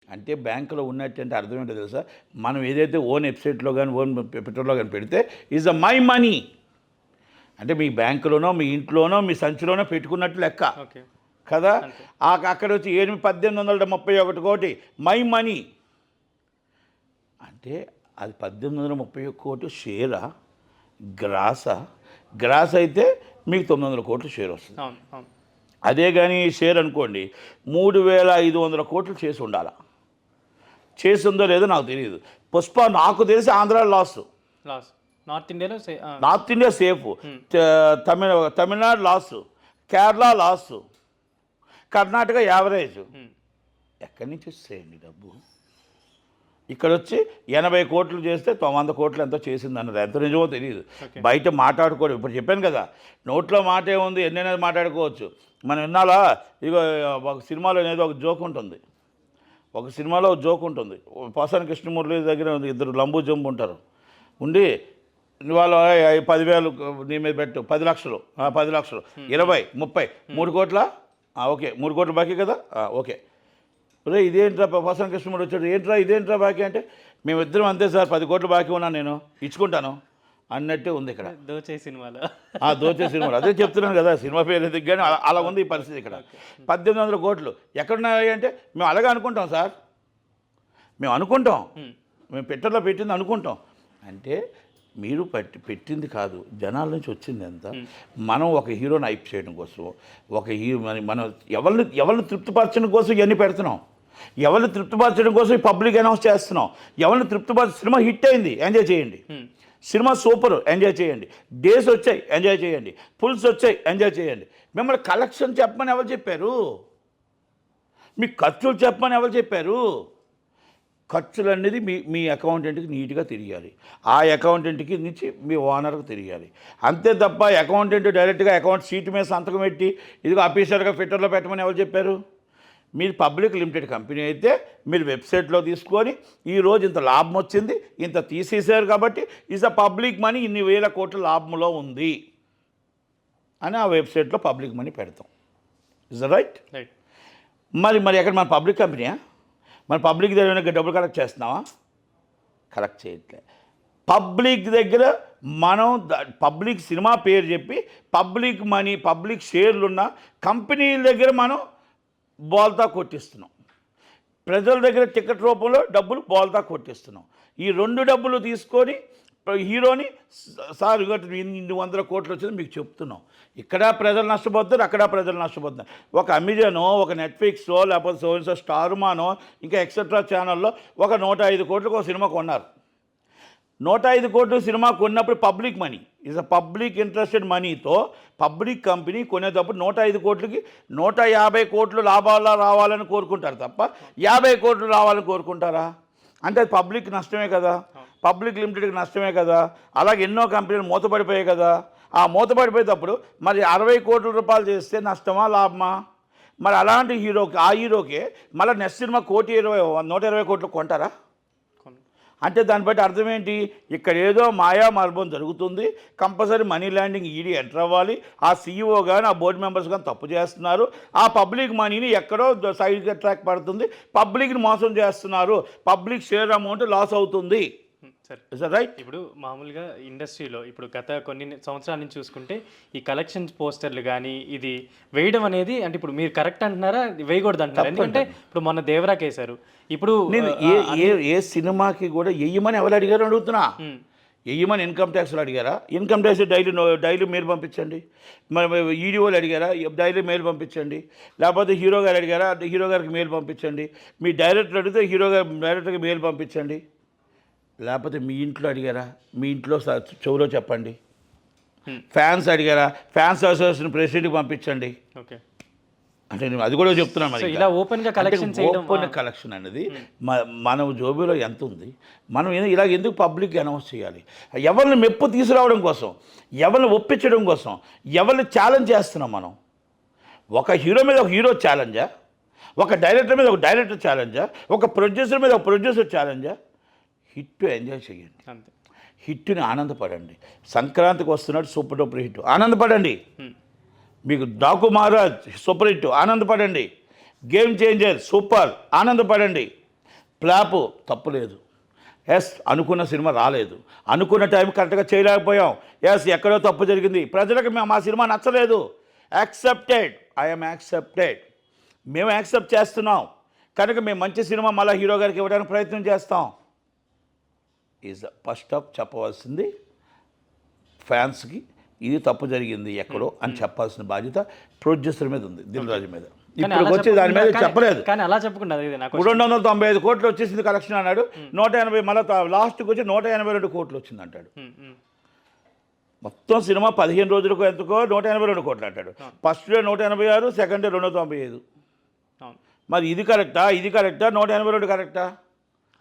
అంటే బ్యాంకులో ఉన్నట్టంటే అర్థం ఏంటో తెలుసా? మనం ఏదైతే ఓన్ వెబ్సైట్లో కానీ ఓన్ పెట్రోల్లో కానీ పెడితే ఈజ్ అ మై మనీ. అంటే మీ బ్యాంకులోనో మీ ఇంట్లోనో మీ సంచిలోనో పెట్టుకున్నట్టు లెక్క ఓకే కదా. అంతే. అక్కడ వచ్చి 1831 కోటి మై మనీ అంటే అది 1831 కోటి షేరా, గ్రాస్ అయితే మీకు 900 కోట్లు షేర్ వస్తుంది. అవును అవును అదే కానీ షేర్ అనుకోండి 3500 కోట్లు చేసి ఉండాలి. చేసిందో లేదో నాకు తెలియదు. పుష్ప నాకు తెలిసి Andhra loss north India safe, Tamil Nadu loss, Kerala loss, Karnataka average. ఎక్కడి నుంచి వస్తాయండి డబ్బు? ఇక్కడ వచ్చి 80 కోట్లు చేస్తే 100 కోట్లు ఎంతో చేసింది అన్నది ఎంత నిజమో తెలియదు. బయట మాట్లాడుకోవడం ఇప్పుడు చెప్పాను కదా, నోట్లో మాట ఏముంది, ఎన్నైనా మాట్లాడుకోవచ్చు. మనం విన్నాలా? ఇగో ఒక సినిమాలో ఏదో ఒక జోక్ ఉంటుంది, పోసాని కృష్ణమూర్తి దగ్గర ఇద్దరు లంబు జంబు ఉంటారు. ఉండి వాళ్ళు 10,000 నీ మీద పెట్టు, 10 లక్షలు 20, 30, 3 కోట్ల ఓకే, 3 కోట్ల బాకీ కదా ఓకే. రే ఇదేంట్రా పోసాని కృష్ణమూర్తి వచ్చాడు, ఇదేంట్రా బాకీ అంటే, మేమిద్దరం అంతే సార్, 10 కోట్లు బాకీ ఉన్నాను, నేను ఇచ్చుకుంటాను అన్నట్టే ఉంది ఇక్కడ. దోచే సినిమాలో అదే చెప్తున్నాను కదా, సినిమా పేరు ఎందుకు కానీ అలా ఉంది ఈ పరిస్థితి ఇక్కడ. 1800 కోట్లు ఎక్కడున్నాయి అంటే మేము అలాగే అనుకుంటాం సార్, మేము పెట్రోల్లో పెట్టింది అనుకుంటాం. అంటే మీరు పెట్టింది కాదు, జనాల నుంచి వచ్చింది ఎంత. మనం ఒక హీరోని హైప్ చేయడం కోసం, ఒక హీరో మనం ఎవరిని తృప్తిపరచడం కోసం ఇవన్నీ పెడుతున్నాం, ఎవరిని తృప్తిపరచడం కోసం ఈ పబ్లిక్ అనౌన్స్ చేస్తున్నాం. ఎవరిని సినిమా హిట్ అయింది, ఎంజాయ్ చేయండి. సినిమా సూపర్, ఎంజాయ్ చేయండి. డేస్ వచ్చాయి, ఎంజాయ్ చేయండి. పుల్స్ వచ్చాయి, ఎంజాయ్ చేయండి. మిమ్మల్ని కలెక్షన్ చెప్పమని ఎవరు చెప్పారు? మీ ఖర్చులు చెప్పమని ఎవరు చెప్పారు? ఖర్చులు అనేది మీ అకౌంటెంట్కి నీట్గా తిరిగాలి, ఆ అకౌంటెంట్కి నుంచి మీ ఓనర్కి తిరిగాలి. అంతే తప్ప అకౌంటెంట్ డైరెక్ట్గా అకౌంట్ షీట్ మీద సంతకం పెట్టి ఇదిగో ఆఫీసర్గా ఫిట్టర్లో పెట్టమని ఎవరు చెప్పారు? మీరు పబ్లిక్ లిమిటెడ్ కంపెనీ అయితే మీరు వెబ్సైట్లో తీసుకొని ఈరోజు ఇంత లాభం వచ్చింది, ఇంత తీసేసారు కాబట్టి ఈజ్ అ పబ్లిక్ మనీ, ఇన్ని వేల కోట్ల లాభంలో ఉంది అని ఆ వెబ్సైట్లో పబ్లిక్ మనీ పెడతాం. Is right? మరి ఎక్కడ మన పబ్లిక్ కంపెనీయా? మన పబ్లిక్ దగ్గర డబ్బులు కలెక్ట్ చేస్తున్నావా? కలెక్ట్ చేయట్లే. పబ్లిక్ దగ్గర మనం పబ్లిక్ సినిమా పేరు చెప్పి పబ్లిక్ మనీ, పబ్లిక్ షేర్లు ఉన్న కంపెనీల దగ్గర మనం బోల్తా కొట్టిస్తున్నాం. ప్రజల దగ్గర టికెట్ రూపంలో డబ్బులు బోల్తా కొట్టిస్తున్నాం. ఈ 2 డబ్బులు తీసుకొని హీరోని సార్ ఇన్ని 100 కోట్లు వచ్చింది మీకు చెప్తున్నాం. ఇక్కడ ప్రజలు నష్టపోతున్నారు, అక్కడ ప్రజలు నష్టపోతున్నారు. ఒక అమెజానో, ఒక నెట్ఫ్లిక్సో, లేకపోతే సోన్సో, స్టార్మానో, ఇంకా ఎక్సెట్రా ఛానల్లో ఒక 105 కోట్లకు ఒక సినిమా కొన్నారు. 105 కోట్లు సినిమా కొన్నప్పుడు public money is a public interested మనీతో పబ్లిక్ కంపెనీ కొనేటప్పుడు 105 కోట్లకి 150 కోట్లు లాభాలు రావాలని కోరుకుంటారు తప్ప 50 కోట్లు రావాలని కోరుకుంటారా? అంటే అది పబ్లిక్ నష్టమే కదా, పబ్లిక్ లిమిటెడ్కి నష్టమే కదా. అలాగే ఎన్నో కంపెనీలు మూతపడిపోయాయి కదా. ఆ మూతపడిపోయేటప్పుడు మరి 60 కోట్ల రూపాయలు చేస్తే నష్టమా లాభమా? మరి అలాంటి హీరోకి మళ్ళీ నెక్స్ట్ సినిమా 120 కోట్లు కొంటారా? అంటే దాన్ని బట్టి అర్థం ఏంటి? ఇక్కడ ఏదో మాయా మర్మం జరుగుతుంది, compulsory money landing ED enter అవ్వాలి. ఆ సీఈఓ కానీ ఆ బోర్డు మెంబర్స్ కానీ తప్పు చేస్తున్నారు. ఆ పబ్లిక్ మనీని ఎక్కడో సైడ్ ట్రాక్ పడుతుంది, పబ్లిక్ని మోసం చేస్తున్నారు, పబ్లిక్ షేర్ అమౌంట్ లాస్ అవుతుంది. రైట్? ఇప్పుడు మామూలుగా ఇండస్ట్రీలో ఇప్పుడు గత కొన్ని సంవత్సరాల నుంచి చూసుకుంటే ఈ కలెక్షన్స్ పోస్టర్లు కానీ ఇది వేయడం అనేది, అంటే ఇప్పుడు మీరు కరెక్ట్ అంటున్నారా, వేయకూడదు అంటున్నారు? ఎందుకంటే ఇప్పుడు మొన్న దేవరాకి వేశారు. ఇప్పుడు నేను ఏ సినిమాకి కూడా వెయ్యమని ఎవరు అడిగారు అడుగుతున్నా. వెయ్యమని ఇన్కమ్ ట్యాక్స్లో అడిగారా? ఇన్కమ్ ట్యాక్స్ డైలీ మెయిల్ పంపించండి. మరి ఈడీఓలు అడిగారా? డైలీ మెయిల్ పంపించండి. లేకపోతే హీరో గారు అడిగారా? హీరో గారికి మెయిల్ పంపించండి. మీ డైరెక్టర్ అడిగితే డైరెక్టర్కి మెయిల్ పంపించండి. లేకపోతే మీ ఇంట్లో అడిగారా? మీ ఇంట్లో చెవులో చెప్పండి. ఫ్యాన్స్ అడిగారా? ఫ్యాన్స్ అసోసియేషన్ ప్రెసిడెంట్కి పంపించండి. ఓకే, అంటే నేను అది కూడా చెప్తున్నాను. మరి ఇలా ఓపెన్గా కలెక్షన్ అనేది మన జోబీలో ఎంత ఉంది, మనం ఇలా ఎందుకు పబ్లిక్ అనౌన్స్ చేయాలి? ఎవరిని మెప్పు తీసుకురావడం కోసం, ఎవరిని ఒప్పించడం కోసం, ఎవరిని ఛాలెంజ్ చేస్తున్నాం మనం? ఒక హీరో మీద ఒక హీరో ఛాలెంజా? ఒక డైరెక్టర్ మీద ఒక డైరెక్టర్ ఛాలెంజా? ఒక ప్రొడ్యూసర్ మీద ఒక ప్రొడ్యూసర్ ఛాలెంజా? హిట్ ఎంజాయ్ చేయండి, హిట్ని ఆనందపడండి. సంక్రాంతికి వస్తున్నాడు సూపర్ డూపర్ హిట్, ఆనందపడండి. మీకు డాకు మహారాజ్ సూపర్ హిట్, ఆనందపడండి. గేమ్ చేంజర్ సూపర్, ఆనందపడండి. ఫ్లాపు తప్పు లేదు. ఎస్, అనుకున్న సినిమా రాలేదు, అనుకున్న టైం కరెక్ట్గా చేయలేకపోయాం. ఎస్, ఎక్కడో తప్పు జరిగింది, ప్రజలకు మా సినిమా నచ్చలేదు. Accepted, I'm accepted. మేము యాక్సెప్ట్ చేస్తున్నాం కనుక మేము మంచి సినిమా మళ్ళీ హీరో గారికి ఇవ్వడానికి ప్రయత్నం చేస్తాం. ఈజ్ ఫస్ట్ ఆఫ్ చెప్పవలసింది ఫ్యాన్స్కి, ఇది తప్పు జరిగింది ఎక్కడో అని చెప్పాల్సిన బాధ్యత ప్రొడ్యూసర్ మీద ఉంది, దిల్ రాజు మీద. ఇప్పుడు వచ్చి దాని మీద చెప్పలేదు. కానీ అలా చెప్పకుండా 295 కోట్లు వచ్చేసింది కలెక్షన్ అన్నాడు. 180 మళ్ళీ లాస్ట్కి వచ్చి 182 కోట్లు వచ్చింది అంటాడు. మొత్తం సినిమా 15 రోజులకు ఎంతకో 182 కోట్లు అంటాడు. First day 186, second day 295. మరి ఇది కరెక్టా, ఇది కరెక్టా, 182 కరెక్టా?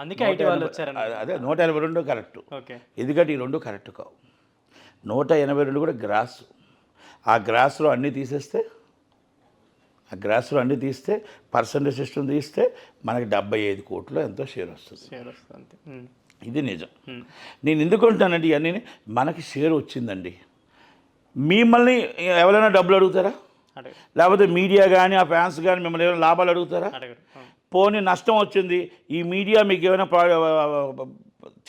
అందుకే ఐటీ వాళ్ళు వచ్చారు. అదే 182 కరెక్ట్. ఎందుకంటే ఈ 2 కరెక్ట్ కావు. 182 కూడా గ్రాస్. ఆ గ్రాస్లో అన్నీ తీసేస్తే, ఆ గ్రాస్లో అన్నీ తీస్తే, పర్సంటేజ్ సిస్టమ్ తీస్తే మనకి 75 కోట్లు ఎంతో షేర్ వస్తుంది. ఇది నిజం. నేను ఎందుకు అంటానంటే ఇవన్నీ మనకి షేర్ వచ్చిందండి. మిమ్మల్ని ఎవరైనా డబ్బులు అడుగుతారా? లేకపోతే మీడియా కానీ ఆ ఫ్యాన్స్ కానీ మిమ్మల్ని ఏమైనా లాభాలు అడుగుతారా? పోనీ నష్టం వచ్చింది, ఈ మీడియా మీకు ఏమైనా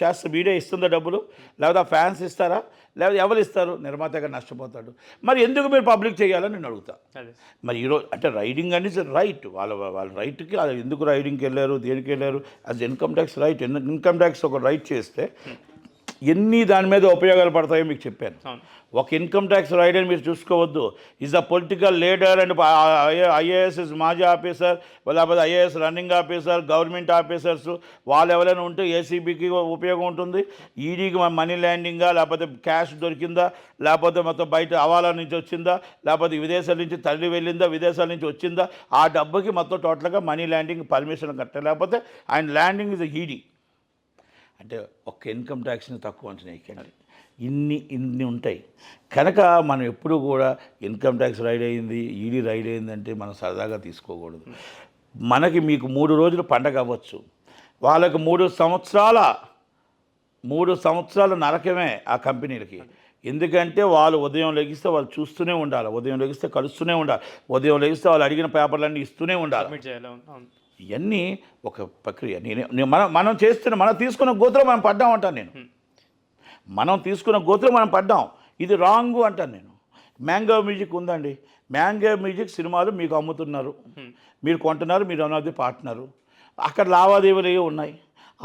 చేస్తే మీడియా ఇస్తుందా డబ్బులు? లేకపోతే ఆ ఫ్యాన్స్ ఇస్తారా? లేకపోతే ఎవరు ఇస్తారు? నిర్మాతగా నష్టపోతాడు. మరి ఎందుకు మీరు పబ్లిక్ చేయాలని నేను అడుగుతా. మరి ఈరోజు అంటే రైడింగ్ అనేది రైట్, వాళ్ళ రైట్కి ఎందుకు రైడింగ్కి వెళ్ళారు, దేనికి వెళ్ళారు, అది income tax right. Income tax ఒక రైట్ చేస్తే ఎన్ని దాని మీద ఉపయోగాలు పడతాయో మీకు చెప్పాను. ఒక ఇన్కమ్ ట్యాక్స్ రైడ్ అని మీరు చూసుకోవద్దు. Is a political leader and IAS is మాజీ ఆఫీసర్, లేకపోతే IAS running officer, government officers వాళ్ళు ఎవరైనా ఉంటే ఏసీబీకి ఉపయోగం ఉంటుంది. ఈడీకి మనీ ల్యాండింగా, లేకపోతే క్యాష్ దొరికిందా, లేకపోతే మొత్తం బయట హవాలా నుంచి వచ్చిందా, లేకపోతే విదేశాల నుంచి తల్లి వెళ్ళిందా, విదేశాల నుంచి వచ్చిందా, ఆ డబ్బుకి మొత్తం టోటల్గా మనీ ల్యాండింగ్ పర్మిషన్ కట్టాలి. లేకపోతే ఆయన ల్యాండింగ్ ఇస్ ఈడీ. అంటే ఒక్క ఇన్కమ్ ట్యాక్స్ని తక్కువ అంచనా ఎక్కండి. ఇన్ని ఉంటాయి కనుక మనం ఎప్పుడు కూడా ఇన్కమ్ ట్యాక్స్ రైడ్ అయింది, ఈడీ రైడ్ అయిందంటే మనం సరదాగా తీసుకోకూడదు. మనకి మీకు 3 రోజులు పండగ అవ్వచ్చు, వాళ్ళకి 3 సంవత్సరాల నరకమే ఆ కంపెనీలకి. ఎందుకంటే వాళ్ళు ఉదయం లెగిస్తే వాళ్ళు చూస్తూనే ఉండాలి, ఉదయం లెగిస్తే కలుస్తూనే ఉండాలి, ఉదయం లెగిస్తే వాళ్ళు అడిగిన పేపర్లన్నీ ఇస్తూనే ఉండాలి. ఇవన్నీ ఒక ప్రక్రియ. మనం చేస్తున్న మనం తీసుకున్న గోతులో మనం పడ్డాం అంటాను నేను. మనం తీసుకున్న గోతులో మనం పడ్డాం, ఇది రాంగు అంటాను నేను. మ్యాంగో మ్యూజిక్ ఉందండి, మ్యాంగో మ్యూజిక్ సినిమాలు మీకు అమ్ముతున్నారు, మీరు కొంటున్నారు, మీరు అన్నది పార్ట్నరు. అక్కడ లావాదేవీలు ఉన్నాయి.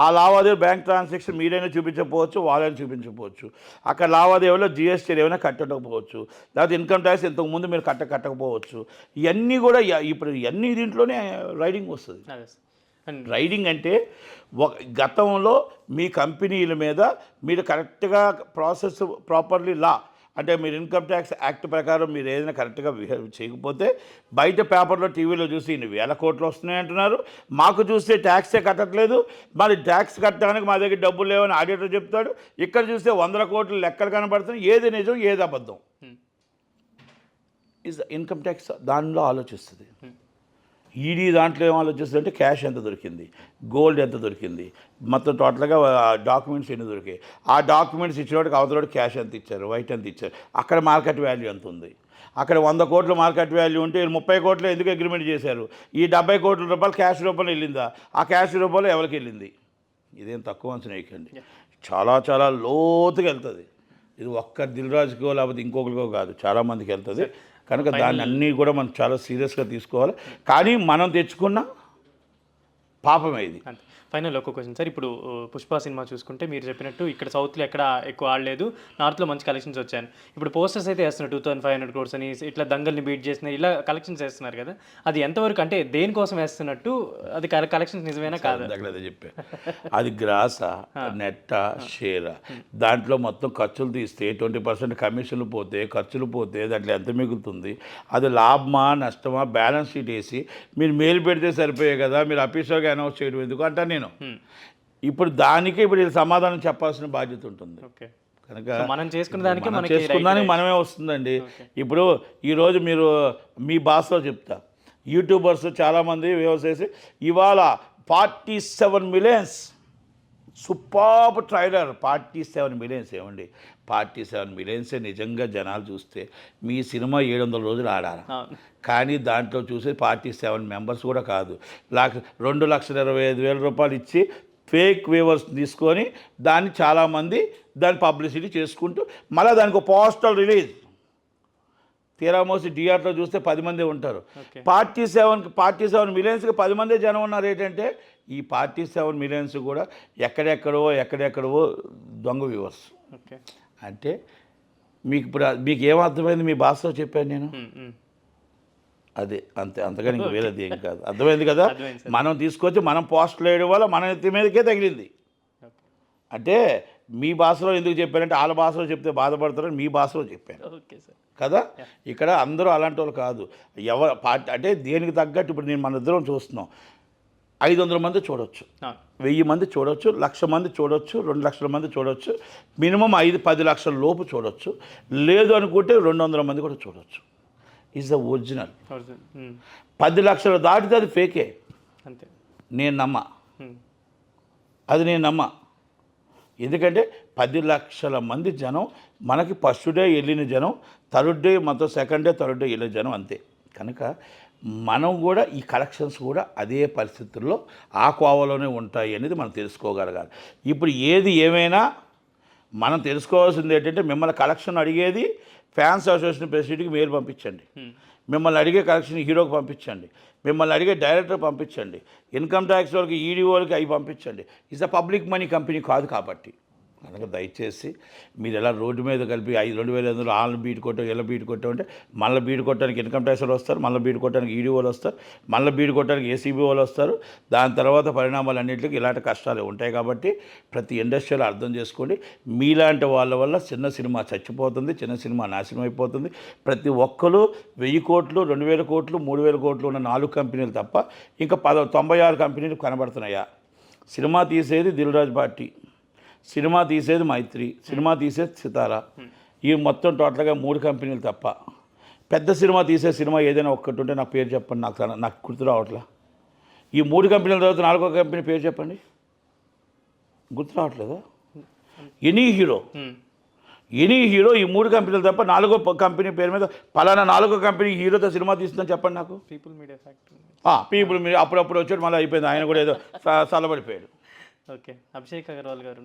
ఆ లావాదేవీ బ్యాంక్ ట్రాన్సాక్షన్ మీరైనా చూపించకపోవచ్చు, వాళ్ళైనా చూపించకపోవచ్చు. అక్కడ లావాదేవీలో జిఎస్టీ ఏమైనా కట్టకపోవచ్చు, లేకపోతే ఇన్కమ్ ట్యాక్స్ ఇంతకుముందు మీరు కట్టకపోవచ్చు. ఇవన్నీ కూడా ఇప్పుడు ఇవన్నీ దీంట్లోనే రైడింగ్ వస్తుంది. రైడింగ్ అంటే గతంలో మీ కంపెనీల మీద మీరు కరెక్ట్గా ప్రాసెస్ ప్రాపర్లీ లా, అంటే మీరు ఇన్కమ్ ట్యాక్స్ యాక్ట్ ప్రకారం మీరు ఏదైనా కరెక్ట్గా బిహేవ్ చేయకపోతే బయట పేపర్లో టీవీలో చూసి ఇన్ని 1000 కోట్లు వస్తున్నాయి అంటున్నారు, మాకు చూస్తే ట్యాక్సే కట్టట్లేదు, మరి ట్యాక్స్ కట్టడానికి మా దగ్గర డబ్బులు లేవని ఆడిటర్ చెప్తాడు. ఇక్కడ చూస్తే 100 కోట్లు లెక్కలు కనబడుతున్నాయి. ఏది నిజం, ఏది అబద్ధం? ఇస్ ఇన్కమ్ ట్యాక్స్ దానిలో ఆలోచిస్తుంది. ఈడీ దాంట్లో ఏం ఆలోచిస్తుంది అంటే క్యాష్ ఎంత దొరికింది, గోల్డ్ ఎంత దొరికింది, మొత్తం టోటల్గా డాక్యుమెంట్స్ ఎన్ని దొరికాయి, ఆ డాక్యుమెంట్స్ ఇచ్చినోడికి అవతలకి క్యాష్ ఎంత ఇచ్చారు, వైట్ ఎంత ఇచ్చారు, అక్కడ మార్కెట్ వాల్యూ ఎంత ఉంది. అక్కడ 100 కోట్ల మార్కెట్ వాల్యూ ఉంటే 30 కోట్లు ఎందుకు అగ్రిమెంట్ చేశారు, ఈ 70 కోట్ల రూపాయలు క్యాష్ రూపంలో వెళ్ళిందా, ఆ క్యాష్ రూపంలో ఎవరికి వెళ్ళింది? ఇదేం తక్కువ అంచనా వేయకండి, చాలా చాలా లోతుగా వెళ్తుంది. ఇది ఒక్క దిల్ రాజుకో లేకపోతే ఇంకొకరికో కాదు, చాలామందికి వెళ్తుంది. కనుక దాన్ని అన్నీ కూడా మనం చాలా సీరియస్గా తీసుకోవాలి. కానీ మనం తెచ్చుకున్న పాపమే ఇది. ఫైనల్ ఒక క్వశ్చన్ సార్, ఇప్పుడు పుష్ప సినిమా చూసుకుంటే మీరు చెప్పినట్టు ఇక్కడ సౌత్లో ఎక్కడ ఎక్కువ ఆడలేదు, నార్త్లో మంచి కలెక్షన్స్ వచ్చాను. ఇప్పుడు పోస్టర్స్ అయితే వేస్తున్నారు 2500 crores అని, ఇట్లా దంగల్ని బీట్ చేసిన ఇలా కలెక్షన్స్ వేస్తున్నారు కదా, అది ఎంతవరకు అంటే దేనికోసం వేస్తున్నట్టు, అది కలెక్షన్స్ నిజమేనా కాదు? అదే చెప్పే, అది గ్రాసా, నెట్టా, షేరా, దాంట్లో మొత్తం ఖర్చులు తీస్తే 20% కమిషన్లు పోతే, ఖర్చులు పోతే దాంట్లో ఎంత మిగులుతుంది? అది లాభమా నష్టమా బ్యాలెన్స్ షీట్ వేసి మీరు మెయిల్ పెడితే సరిపోయే కదా, మీరు అఫీషియల్గా అనౌన్స్ చేయడం ఎందుకు అంటాను నేను. ఇప్పుడు దానికి ఇప్పుడు సమాధానం చెప్పాల్సిన బాధ్యత ఉంటుంది. కనుక మనం చేసుకున్నదానికి మనమే వస్తుందండి. ఇప్పుడు ఈరోజు మీరు మీ భాషలో చెప్తా, యూట్యూబర్స్ చాలామంది వ్యవసాయ ఇవాళ 47 million సూపర్ ట్రైలర్, 47 million ఏమండి, 47 మిలియన్సే నిజంగా జనాలు చూస్తే మీ సినిమా 700 రోజులు ఆడాలి. అవును. కానీ దాంట్లో చూసే 47 మెంబర్స్ కూడా కాదు. 2,25,000 రూపాయలు ఇచ్చి ఫేక్ వేవర్స్ తీసుకొని దాన్ని చాలామంది దాన్ని పబ్లిసిటీ చేసుకుంటూ మళ్ళీ దానికి ఒక పోస్టల్ రిలీజ్ తీరామోసి థియేటర్లో చూస్తే 10 మంది ఉంటారు. 47 మిలియన్స్కి 10 మంది జనం ఉన్నారు. ఏంటంటే ఈ 47 మిలియన్స్ కూడా ఎక్కడెక్కడవో దొంగ వ్యూవర్స్. ఓకే. అంటే మీకు ఏమర్థమైంది మీ భాషలో చెప్పాను నేను, అదే అంతే, అంతగాని ఇంక వేరేది ఏం కాదు. అర్థమైంది కదా. మనం తీసుకొచ్చి మనం పోస్టులు వేయడం వల్ల మన ఎత్తి మీదకే తగిలింది. అంటే మీ భాషలో ఎందుకు చెప్పారంటే వాళ్ళ భాషలో చెప్తే బాధపడతారని మీ భాషలో చెప్పాను. Okay sir. కదా. ఇక్కడ అందరూ అలాంటి వాళ్ళు కాదు. పార్టీ అంటే దేనికి తగ్గట్టు ఇప్పుడు మన ఇద్దరం చూస్తున్నాం. 500 మంది చూడొచ్చు, 1000 మంది చూడొచ్చు, 1,00,000 మంది చూడొచ్చు, 2,00,000 మంది చూడొచ్చు, మినిమం 5-10 లక్షల లోపు చూడొచ్చు. లేదు అనుకుంటే 200 మంది కూడా చూడొచ్చు. Is the original. 10 లక్షలు దాటితే అది ఫేకే. అంతే. నేను నమ్మ. ఎందుకంటే 10 లక్షల మంది జనం మనకి ఫస్ట్ డే వెళ్ళిన జనం, థర్డ్ డే మొత్తం సెకండ్ డే థర్డ్ డే వెళ్ళిన జనం అంతే. కనుక మనం కూడా ఈ కలెక్షన్స్ కూడా అదే పరిస్థితుల్లో ఆ కోవలోనే ఉంటాయి అనేది మనం తెలుసుకోగలగాలి. ఇప్పుడు ఏది ఏమైనా మనం తెలుసుకోవాల్సింది ఏంటంటే మిమ్మల్ని కలెక్షన్ అడిగేది ఫ్యాన్స్ అసోసియేషన్ ప్రెసిడెంట్కి మెయిల్ పంపించండి, మిమ్మల్ని అడిగే కలెక్షన్ హీరోకి పంపించండి, మిమ్మల్ని అడిగే డైరెక్టర్ పంపించండి, ఇన్కమ్ ట్యాక్స్ వాళ్ళకి ఈడీ వాళ్ళకి అవి పంపించండి. It's a public money company కాదు కాబట్టి కనుక దయచేసి మీరు ఎలా రోడ్డు మీద కలిపి 2,500 వాళ్ళని బీట్ కొట్టాం ఇలా బీట్ కొట్టాం అంటే మళ్ళీ బీట్ కొట్టడానికి ఇన్కమ్ ట్యాక్స్ వాళ్ళు వస్తారు, మళ్ళీ బీట్ కొట్టడానికి ఈడీ వాళ్ళు వస్తారు, మళ్ళీ బీట్ కొట్టడానికి ఏసీబీ వాళ్ళు వస్తారు. దాని తర్వాత పరిణామాలు అన్నింటికి ఇలాంటి కష్టాలు ఉంటాయి. కాబట్టి ప్రతి ఇండస్ట్రీలో అర్థం చేసుకోండి. మీలాంటి వాళ్ళ వల్ల చిన్న సినిమా చచ్చిపోతుంది, చిన్న సినిమా నాశనం అయిపోతుంది. ప్రతి ఒక్కరు 1,000 కోట్లు, 2,000 కోట్లు, 3,000 కోట్లు ఉన్న 4 కంపెనీలు తప్ప ఇంకా 96 కంపెనీలు కనబడుతున్నాయా? సినిమా తీసేది దిల్ రాజు పార్టీ, సినిమా తీసేది మైత్రి, సినిమా తీసేది సితారా. ఈ మొత్తం టోటల్గా 3 కంపెనీలు తప్ప పెద్ద సినిమా తీసే సినిమా ఏదైనా ఒక్కటి ఉంటే నా పేరు చెప్పండి. నాకు గుర్తు రావట్లా. ఈ 3 కంపెనీల తర్వాత 4వ కంపెనీ పేరు చెప్పండి. గుర్తు రావట్లేదా? ఎనీ హీరో ఈ 3 కంపెనీలు తప్ప 4వ కంపెనీ పేరు మీద పలానా 4వ కంపెనీ హీరోతో సినిమా తీస్తుందని చెప్పండి నాకు. People media factory. People media అప్పుడప్పుడు వచ్చాడు, మళ్ళీ అయిపోయింది. ఆయన కూడా ఏదో చల్లబడిపోయాడు. ఓకే. అభిషేక్ అగర్వాల్ గారు.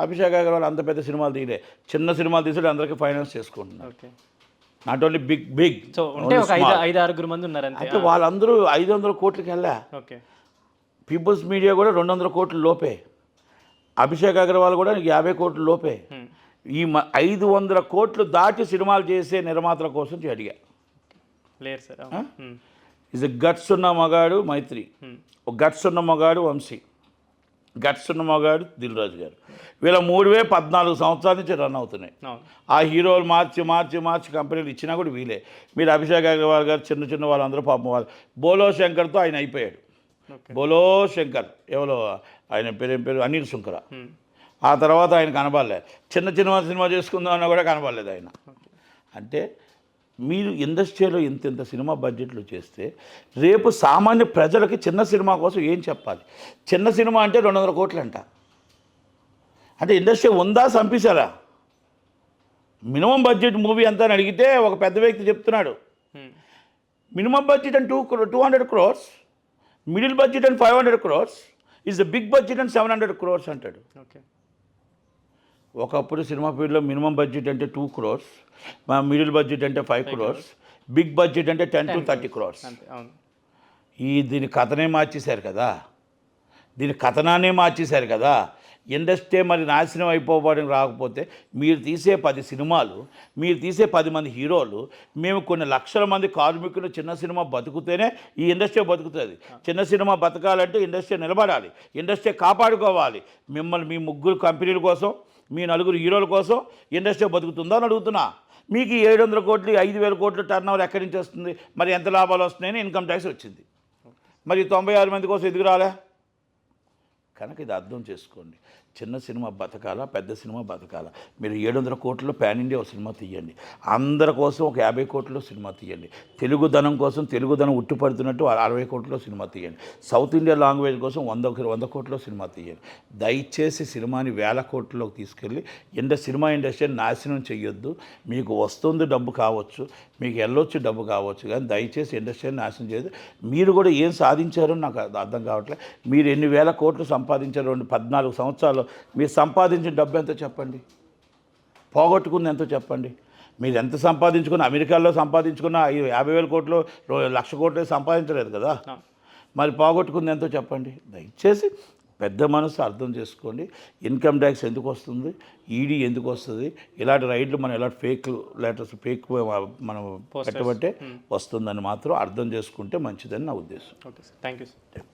అభిషేక్ అగర్వాల్ అంత పెద్ద సినిమాలు తీయలే, చిన్న సినిమాలు తీసాడు, అందరికీ ఫైనాన్స్ చేసుకుంటున్నారు. Okay. Not only big. So ఉంటే ఒక 5-6 మంది ఉన్నారు అంతే. అంటే వాళ్ళందరూ 500 కోట్లకి వెళ్ళా. ఓకే. పీపుల్స్ మీడియా కూడా 200 కోట్ల లోపే, అభిషేక్ అగర్వాల్ కూడా 50 కోట్ల లోపే. ఈ 500 కోట్లు దాటి సినిమాలు చేసే నిర్మాతల కోసం అడిగా. లేరు సార్. ఇది గట్స్ ఉన్న మగాడు మైత్రి, ఒక గట్స్ ఉన్న మగాడు వంశీ, గట్స్ ఉన్న మగాడు దిల్ రాజు గారు. వీళ్ళ 14 సంవత్సరాల నుంచి రన్ అవుతున్నాయి. ఆ హీరోలు మార్చి కంపెనీలు ఇచ్చినా కూడా వీలే. మీరు అభిషేక్ అగర్వాల్ గారు చిన్న వాళ్ళందరూ పాపం వాళ్ళు బోలో శంకర్తో ఆయన అయిపోయాడు. బోలో శంకర్ ఎవరో ఆయన పేరు అనిల్ శుంకర. ఆ తర్వాత ఆయన కనబడలేదు. చిన్న సినిమా చేసుకుందాం అన్నా కూడా కనబడలేదు ఆయన. అంటే మీరు ఇండస్ట్రీలో ఇంత సినిమా బడ్జెట్లు చేస్తే రేపు సామాన్య ప్రజలకి చిన్న సినిమా కోసం ఏం చెప్పాలి? చిన్న సినిమా అంటే 200 కోట్లు అంట. అంటే ఇండస్ట్రీ ఉందా, చంపేశారా? మినిమం బడ్జెట్ మూవీ ఎంత అని అడిగితే ఒక పెద్ద వ్యక్తి చెప్తున్నాడు, minimum budget and 200 crores, middle budget and 500 crores, is the big budget and 700 crores అంటాడు. ఓకే. ఒకప్పుడు సినిమా ఫీల్డ్లో మినిమం బడ్జెట్ అంటే 2 crores, మిడిల్ బడ్జెట్ అంటే 5 crores, బిగ్ బడ్జెట్ అంటే 10 to 30 crores. దీని కథనే మార్చేశారు కదా, దీని కథనాన్ని మార్చేశారు కదా. ఇండస్ట్రీ మరి నాశనం అయిపోవడానికి రాకపోతే మీరు తీసే 10 సినిమాలు, మీరు తీసే 10 మంది హీరోలు, మేము కొన్ని లక్షల మంది కార్మికులు చిన్న సినిమా బతుకుతేనే ఈ ఇండస్ట్రీ బతుకుతుంది. చిన్న సినిమా బతకాలంటే ఇండస్ట్రీ నిలబడాలి, ఇండస్ట్రీ కాపాడుకోవాలి. మిమ్మల్ని మీ 3 కంపెనీల కోసం, మీ 4 హీరోల కోసం ఇండస్ట్రీ బతుకుతుందా అని అడుగుతున్నా. మీకు 700 కోట్లు 5,000 కోట్లు టర్న్ ఓవర్ ఎక్కడి నుంచి వస్తుంది? మరి ఎంత లాభాలు వస్తున్నాయని ఇన్కమ్ ట్యాక్స్ వచ్చింది. మరి 96 మంది కోసం ఎదుగు రాలే? కనుక ఇది అర్థం చేసుకోండి. చిన్న సినిమా బతకాలా, పెద్ద సినిమా బతకాలా. మీరు 700 కోట్లలో పాన్ ఇండియా ఒక సినిమా తీయండి, అందరి కోసం ఒక 50 కోట్లలో సినిమా తీయండి, తెలుగుదనం కోసం తెలుగుదనం ఉట్టిపడుతున్నట్టు 60 కోట్లలో సినిమా తీయండి, సౌత్ ఇండియా లాంగ్వేజ్ కోసం 100 కోట్లలో సినిమా తీయండి. దయచేసి సినిమాని 1000 కోట్లలోకి తీసుకెళ్ళి సినిమా ఇండస్ట్రీని నాశనం చెయ్యొద్దు. మీకు వస్తుంది డబ్బు కావచ్చు, మీకు వెళ్ళొచ్చు డబ్బు కావచ్చు, కానీ దయచేసి ఇండస్ట్రీని నాశనం చేయదు. మీరు కూడా ఏం సాధించారో నాకు అర్థం కావట్లేదు. మీరు ఎన్ని వేల కోట్లు సంపాదించారు 14 సంవత్సరాలు, మీరు సంపాదించిన డబ్బు ఎంతో చెప్పండి, పోగొట్టుకుంది ఎంతో చెప్పండి. మీరు ఎంత సంపాదించుకున్న, అమెరికాలో సంపాదించుకున్న 50,000 కోట్లు 1,00,000 కోట్లు సంపాదించలేదు కదా, మరి పోగొట్టుకుంది ఎంతో చెప్పండి. దయచేసి పెద్ద మనసు అర్థం చేసుకోండి. ఇన్కమ్ ట్యాక్స్ ఎందుకు వస్తుంది, ఈడీ ఎందుకు వస్తుంది, ఇలాంటి రైడ్లు మనం ఇలాంటి ఫేక్ లెటర్స్ ఫేక్ మనం పెట్టబట్టే వస్తుందని మాత్రం అర్థం చేసుకుంటే మంచిదని నా ఉద్దేశం. Okay sir, thank you sir.